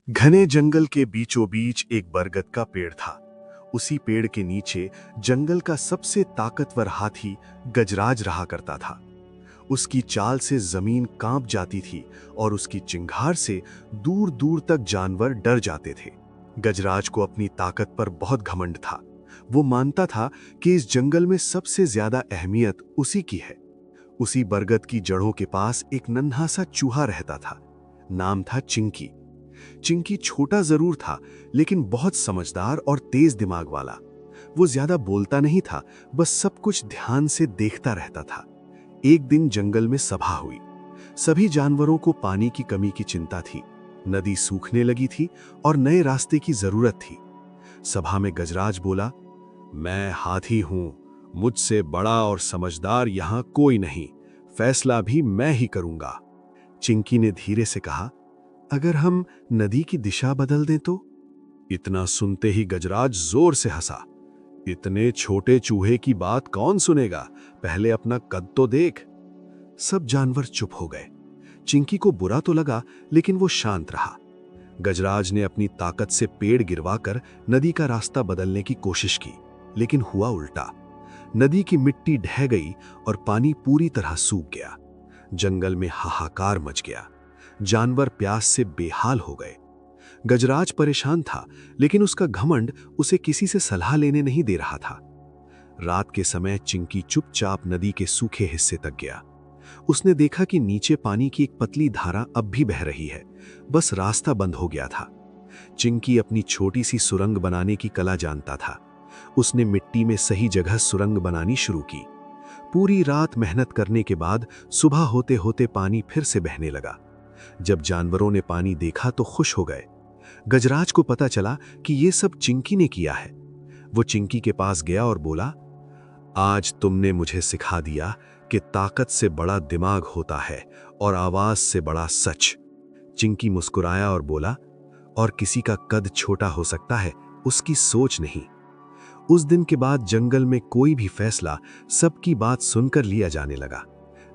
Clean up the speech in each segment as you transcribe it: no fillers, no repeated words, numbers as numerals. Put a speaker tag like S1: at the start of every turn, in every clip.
S1: घने जंगल के बीचों बीच एक बरगद का पेड़ था। उसी पेड़ के नीचे जंगल का सबसे ताकतवर हाथी गजराज रहा करता था। उसकी चाल से जमीन कांप जाती थी और उसकी चिंगार से दूर दूर तक जानवर डर जाते थे। गजराज को अपनी ताकत पर बहुत घमंड था। वो मानता था कि इस जंगल में सबसे ज्यादा अहमियत उसी की है। उसी बरगद की जड़ों के पास एक नन्हा सा चूहा रहता था। नाम था चिंकी। चिंकी छोटा जरूर था, लेकिन बहुत समझदार और तेज दिमाग वाला। वो ज्यादा बोलता नहीं था, बस सब कुछ ध्यान से देखता रहता था। एक दिन जंगल में सभा हुई। सभी जानवरों को पानी की कमी की चिंता थी। नदी सूखने लगी थी और नए रास्ते की जरूरत थी। सभा में गजराज बोला, मैं हाथी हूं, मुझसे बड़ा और समझदार यहां कोई नहीं, फैसला भी मैं ही करूंगा। चिंकी ने धीरे से कहा, अगर हम नदी की दिशा बदल दें तो? इतना सुनते ही गजराज जोर से हंसा। इतने छोटे चूहे की बात कौन सुनेगा, पहले अपना कद तो देख। सब जानवर चुप हो गए। चिंकी को बुरा तो लगा, लेकिन वो शांत रहा। गजराज ने अपनी ताकत से पेड़ गिरवाकर नदी का रास्ता बदलने की कोशिश की, लेकिन हुआ उल्टा। नदी की मिट्टी ढह गई और पानी पूरी तरह सूख गया। जंगल में हाहाकार मच गया। जानवर प्यास से बेहाल हो गए। गजराज परेशान था, लेकिन उसका घमंड उसे किसी से सलाह लेने नहीं दे रहा था। रात के समय चिंकी चुपचाप नदी के सूखे हिस्से तक गया। उसने देखा कि नीचे पानी की एक पतली धारा अब भी बह रही है, बस रास्ता बंद हो गया था। चिंकी अपनी छोटी सी सुरंग बनाने की कला जानता था। उसने मिट्टी में सही जगह सुरंग बनानी शुरू की। पूरी रात मेहनत करने के बाद सुबह होते होते पानी फिर से बहने लगा। जब जानवरों ने पानी देखा तो खुश हो गए। गजराज को पता चला कि ये सब चिंकी ने किया है। वो चिंकी के पास गया और बोला, आज तुमने मुझे सिखा दिया कि ताकत से बड़ा दिमाग होता है और आवाज से बड़ा सच। चिंकी मुस्कुराया और बोला, और किसी का कद छोटा हो सकता है, उसकी सोच नहीं। उस दिन के बाद जंगल में कोई भी फैसला सबकी बात सुनकर लिया जाने लगा।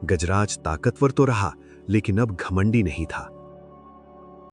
S1: गजराज ताकतवर तो रहा, लेकिन अब घमंडी नहीं था।